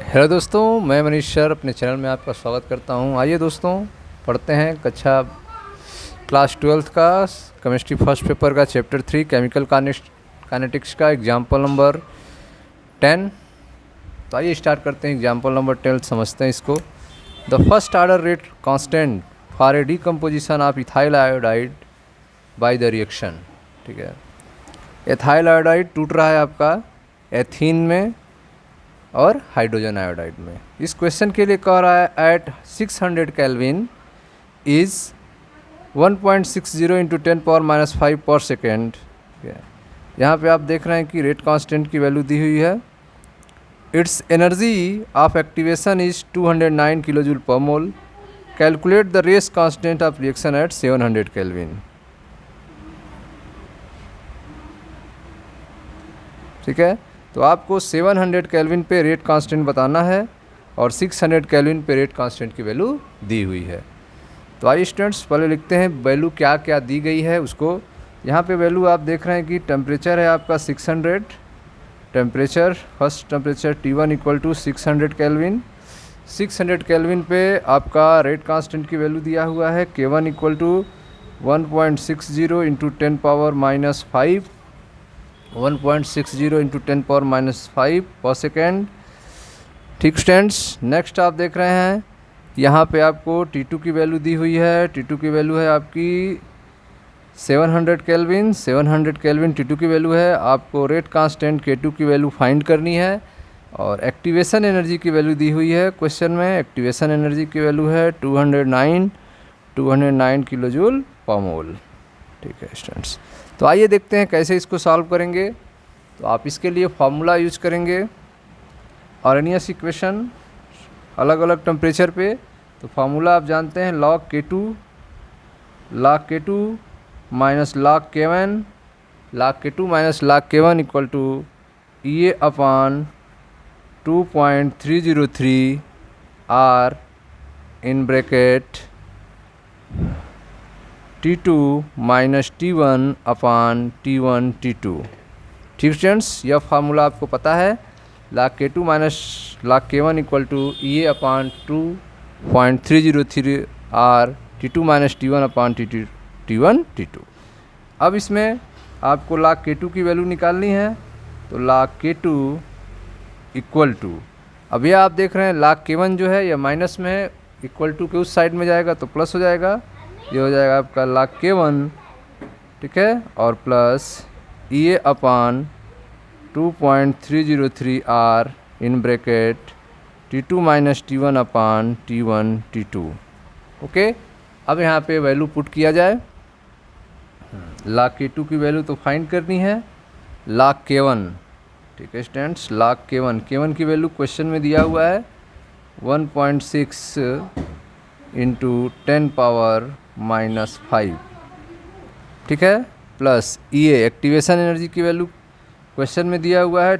Hello दोस्तों, मैं Manish sir अपने चैनल में आपका स्वागत करता हूं। आइए दोस्तों, पढ़ते हैं कक्षा क्लास 12th का केमिस्ट्री फर्स्ट पेपर का चैप्टर 3 केमिकल काइनेटिक्स का एग्जाम्पल नंबर 10। तो आइए स्टार्ट करते हैं एग्जाम्पल नंबर 10, समझते हैं इसको। The first order rate constant for a decomposition of ethyl iodide by the reaction. ठीक है, एथाइल आयोडाइड टूट रहा है आपका एथीन में और हाइड्रोजन आयोडाइड में। इस क्वेश्चन के लिए कह रहा है एट 600 केल्विन इज़ 1.60 इंटू 10⁻⁵ पर सेकेंड। यहाँ पे आप देख रहे हैं कि रेट कांस्टेंट की वैल्यू दी हुई है। It's energy of activation is 209 kilo joule per mole. Calculate the rate constant of reaction at 700 kelvin. ठीक है, तो आपको 700 केल्विन पे रेट कांस्टेंट बताना है और 600 केल्विन पे रेट कांस्टेंट की वैल्यू दी हुई है। तो आइए स्टूडेंट्स पहले लिखते हैं वैल्यू क्या क्या दी गई है उसको। यहाँ पे वैल्यू आप देख रहे हैं कि टेम्परेचर है आपका 600, temperature first temperature T1 equal to 600 kelvin. 600 kelvin पे आपका रेट कांस्टेंट की वैल्यू दिया हुआ है K1 equal to 1.60 into 10⁻⁵, 1.60 into 10⁻⁵ पर सेकेंड। ठीक स्टूडेंट्स, नेक्स्ट आप देख रहे हैं यहाँ पे आपको T2 की वैल्यू दी हुई है। T2 की वैल्यू है आपकी 700 केल्विन। 700 केल्विन T2 की वैल्यू है। आपको रेट कांस्टेंट K2 की वैल्यू फाइंड करनी है और एक्टिवेशन एनर्जी की वैल्यू दी हुई है क्वेश्चन में। एक्टिवेशन एनर्जी की वैल्यू है 209 किलो जूल पर मोल। ठीक है स्टूडेंट्स, तो आइए देखते हैं कैसे इसको सॉल्व करेंगे। तो आप इसके लिए फार्मूला यूज करेंगे आर्हेनियस इक्वेशन अलग अलग टेम्परेचर पे। तो फार्मूला आप जानते हैं log K2 minus log K1, log K2 minus log K1 equal to EA upon 2.303 R in bracket T2 minus T1 upon T1 T2। ठीक स्टूडेंट्स, यह फार्मूला आपको पता है। log K2 minus log K1 equal to EA upon 2.303 R T2 minus T1 upon T1 T2। अब इसमें आपको log K2 की value निकालनी है। तो log K2 इक्वल टू, अब यह आप देख रहे हैं log K1 जो है यह माइनस में है, इक्वल टू के उस साइड में जाएगा तो प्लस हो जाएगा। ये हो जाएगा आपका log K1, ठीक है, और plus EA upon 2.303 R in bracket T2 minus T1 upon T1 T2। Okay, अब यहाँ पे वैल्यू पुट किया जाए। log K2 की वैल्यू तो फाइंड करनी है। log K1, ठीक है स्टूडेंट्स, log K1 की वैल्यू क्वेश्चन में दिया हुआ है 1.6 इंटू 10⁻⁵, ठीक है, प्लस EA एक्टिवेशन एनर्जी की वैल्यू क्वेश्चन में दिया हुआ है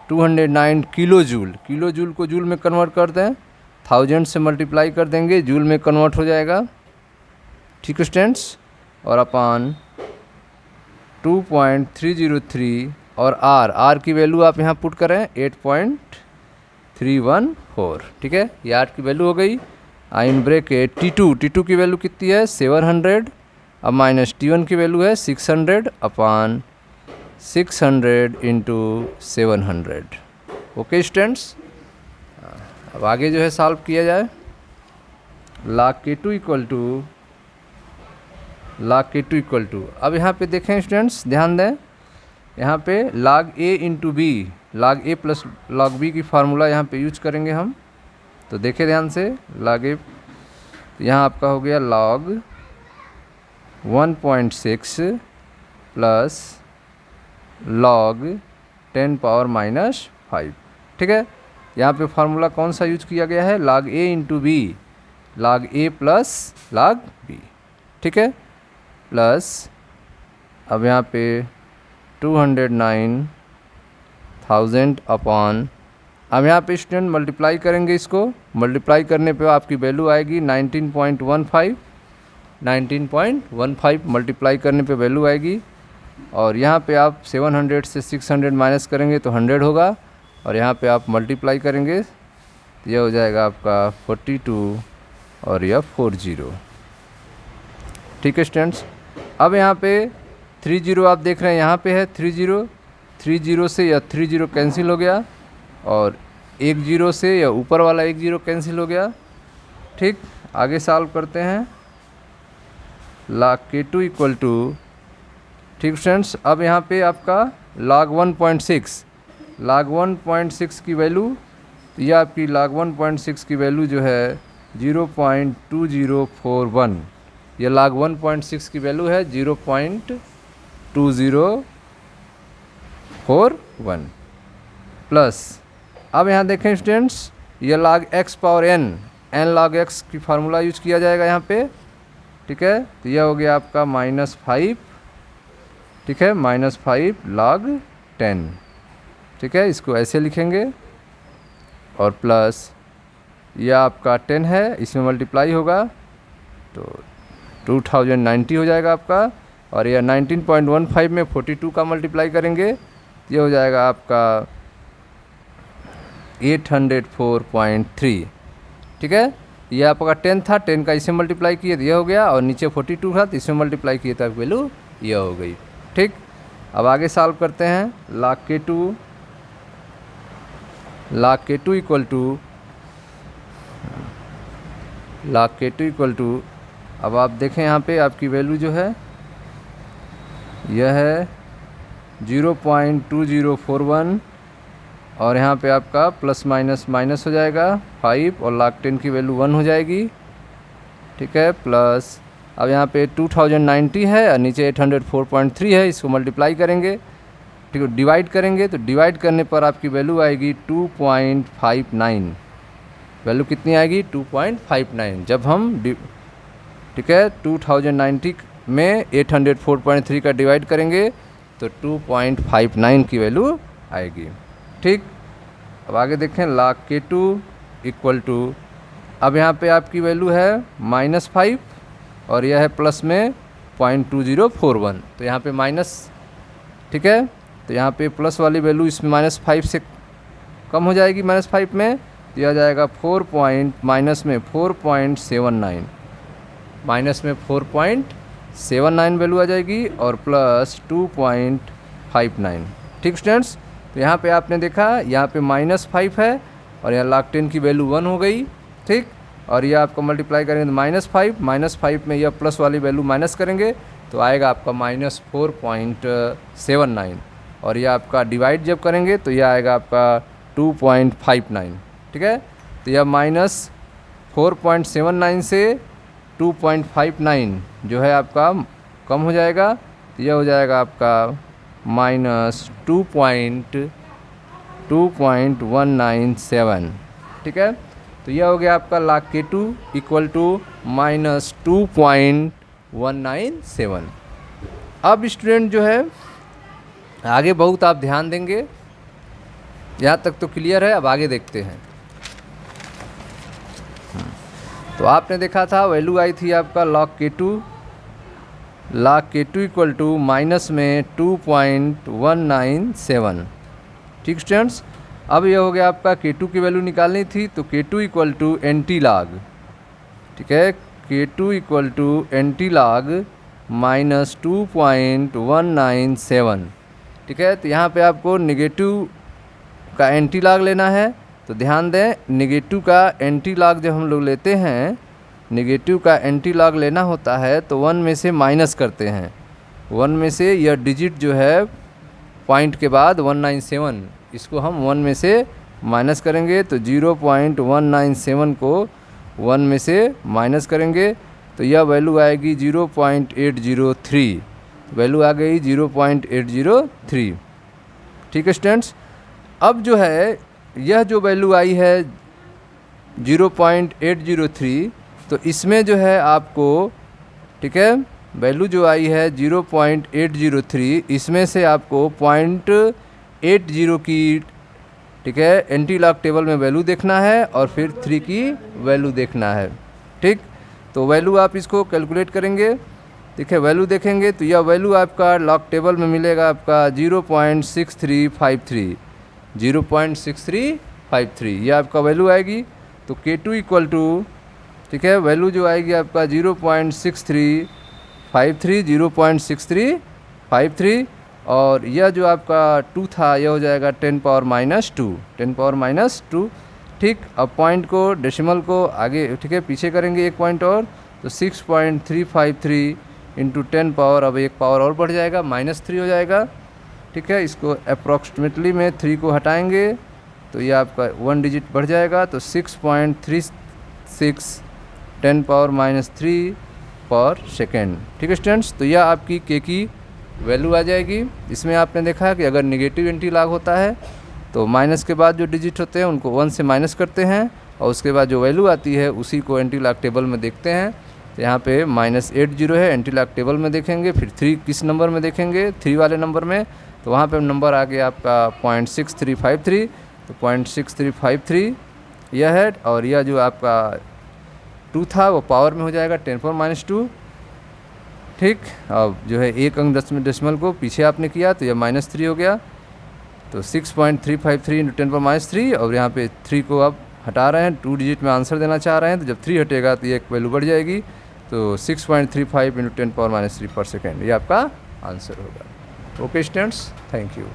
209 किलो जूल। किलो जूल को जूल में कन्वर्ट कर दें, 1000 से मल्टीप्लाई कर देंगे, जूल में कन्वर्ट हो जाएगा। ठीक है स्टूडेंट्स, और अपॉन 2.303 और R की वैल्यू आप यहाँ पुट करें 8.314। ठीक है, ये R की वैल्यू हो गई। इन ब्रैकेट T2 की वैल्यू कितनी है 700, अब माइनस T1 की वैल्यू है 600 अपॉन 600 इंटू 700। ओके स्टूडेंट्स, अब आगे जो है सॉल्व किया जाए। log K2 इक्वल टू, अब यहाँ पे देखें स्टूडेंट्स, ध्यान दें, यहाँ पे log A into B, log A plus log B की फार्मूला यहाँ पे यूज करेंगे हम। तो देखें ध्यान से, log A यहाँ आपका हो गया log 1.6 प्लस log 10⁻⁵। ठीक है, यहाँ पे फार्मूला कौन सा यूज किया गया है, log A into B, log A plus log B। ठीक है, प्लस अब यहाँ पे 209,000 अपॉन, अब यहाँ पे स्टूडेंट मल्टीप्लाई करेंगे, इसको मल्टीप्लाई करने पे आपकी वैल्यू आएगी 19.15 मल्टीप्लाई करने पे वैल्यू आएगी। और यहाँ पे आप 700 से 600 माइनस करेंगे तो 100 होगा, और यहाँ पे आप मल्टीप्लाई करेंगे तो यह हो जाएगा आपका 42 और यह 40। ठीक है स्टूडेंट्स। अब यहाँ पे 30 आप देख रहे हैं, यहाँ पे है 30 से यह 30 कैंसिल हो गया और 10 से यह ऊपर वाला 10 कैंसिल हो गया। ठीक, आगे सॉल्व करते हैं। log K2 इक्वल टू, ठीक स्टूडेंट्स, अब यहाँ पे आपका log 1.6 की वैल्यू, तो यह आपकी log 1.6 की वैल्यू जो है 0.2041, यह log 1.6 की वैल्यू है 0.2041 प्लस, अब यहाँ देखें स्टूडेंट्स, यह log x power n log x की फार्मूला यूज किया जाएगा यहाँ पे। ठीक है, तो यह हो गया आपका -5, ठीक है, -5 log 10। ठीक है, इसको ऐसे लिखेंगे और प्लस यह आपका 10 है, इसमें मल्टीप्लाई होगा तो 2090 हो जाएगा आपका, और यह 19.15 में 42 का मल्टीप्लाई करेंगे तो यह हो जाएगा आपका 804.3। ठीक है, यह आपका 10 था, 10 का इससे मल्टीप्लाई किए तो यह हो गया, और नीचे 42 था तो इसमें मल्टीप्लाई किए तो वैल्यू यह हो गई। ठीक, अब आगे सॉल्व करते हैं। log K2 इक्वल टू, अब आप देखें यहाँ पे आपकी वैल्यू जो है यह है 0.2041, और यहाँ पे आपका प्लस माइनस माइनस हो जाएगा 5, और log 10 की वैल्यू 1 हो जाएगी। ठीक है, प्लस अब यहाँ पे 2090 है और नीचे 804.3 है, इसको मल्टीप्लाई करेंगे, ठीक है, डिवाइड करेंगे तो डिवाइड करने पर आपकी वैल्यू आएगी 2.59। वैल्यू कितनी आएगी? 2.59। जब हम ठीक है 2090 में 804.3 का डिवाइड करेंगे तो 2.59 की वैल्यू आएगी। ठीक, अब आगे देखें log K2 इक्वल टू, अब यहाँ पे आपकी वैल्यू है -5 और यह है प्लस में 0.2041, तो यहाँ पे माइनस, ठीक है, तो यहाँ पे प्लस वाली वैल्यू इसमें -5 से कम हो जाएगी, -5 में दिया जाएगा 4.79 माइनस में 4.79 वैल्यू आ जाएगी और प्लस 2.59। ठीक स्टूडेंट्स, तो यहाँ पे आपने देखा यहाँ पे -5 है और यहाँ log 10 की वैल्यू 1 हो गई। ठीक, और यह आपको मल्टीप्लाई करेंगे तो -5 में यह प्लस वाली वैल्यू माइनस करेंगे तो आएगा आपका -4.79, और यह आपका डिवाइड जब करेंगे तो यह आएगा आपका 2.59। ठीक है, तो यह -4.79 से 2.59 जो है आपका कम हो जाएगा, तो यह हो जाएगा आपका -2.197। ठीक है, तो यह हो गया आपका log K2 इक्वल टू -2.197। अब स्टूडेंट जो है आगे बहुत आप ध्यान देंगे, यहाँ तक तो क्लियर है। अब आगे देखते हैं। तो आपने देखा था वैल्यू आई थी आपका log K2 equal to minus में 2.197। ठीक स्टूडेंट्स, अब यह हो गया आपका K2 की वैल्यू निकालनी थी, तो K2 equal to NT log, ठीक है, K2 equal to NT log minus 2.197। ठीक है, तो यहाँ पे आपको नेगेटिव का NT log लेना है, तो ध्यान दें नेगेटिव का NT log जब हम लोग लेते हैं, नेगेटिव का NT log लेना होता है तो 1 में से माइनस करते हैं, 1 में से यह डिजिट जो है पॉइंट के बाद 197, इसको हम 1 में से माइनस करेंगे तो 0.197 को 1 में से माइनस करेंगे तो यह वैल्यू आएगी 0.803, वैल्यू आ गई 0.803। ठीक है स्टूडेंट्स, अब जो है यह जो वैल्यू आई है 0.803, तो इसमें जो है आपको, ठीक है, वैल्यू जो आई है 0.803, इसमें से आपको 0.80 की, ठीक है, NT log टेबल में वैल्यू देखना है और फिर 3 की वैल्यू देखना है। ठीक, तो वैल्यू आप इसको कैलकुलेट करेंगे, ठीक है, वैल्यू देखेंगे तो यह वैल्यू आपका लॉग टेबल में मिलेगा आपका 0.6353, 0.6353, ये आपका वैल्यू आएगी। तो K2 इक्वल टू, ठीक है, वैल्यू जो आएगी आपका 0.6353, 0.6353, और यह जो आपका 2 था यह हो जाएगा 10⁻², 10⁻²। ठीक, अब पॉइंट को, डेसिमल को आगे, ठीक है, पीछे करेंगे एक पॉइंट और, तो 6.353 इंटू 10 पावर, अब एक पावर और बढ़ जाएगा, -3 हो जाएगा। ठीक है, इसको अप्रॉक्सीमेटली में 3 को हटाएंगे तो ये आपका 1 डिजिट बढ़ जाएगा, तो 6.36 10⁻³ पर सेकेंड। ठीक है स्टूडेंट्स, तो यह आपकी के की वैल्यू आ जाएगी। इसमें आपने देखा कि अगर नेगेटिव एंटी लॉग होता है तो माइनस के बाद जो डिजिट होते हैं उनको 1 से माइनस करते हैं, और उसके बाद जो वैल्यू आती है उसी को एंटी लॉग टेबल में देखते हैं। तो यहाँ पे -80 है, एंटी लॉग टेबल में देखेंगे, फिर 3 किस नंबर में देखेंगे, 3 वाले नंबर में, तो वहाँ पे नंबर आ गया आपका 0.6353, तो 0.6353 यह है, और यह जो आपका 2 था वो पावर में हो जाएगा 10⁻²। ठीक, अब जो है एक अंक डेसिमल को पीछे आपने किया तो यह -3 हो गया, तो 6.353 इंटू 10⁻³, और यहाँ पे 3 को आप हटा रहे हैं, 2 डिजिट में आंसर देना चाह रहे हैं, तो जब 3 हटेगा तो ये एक वैल्यू बढ़ जाएगी, तो 6.35 इंटू 10⁻³ पर सेकेंड, ये आपका आंसर होगा। Okay students, thank you.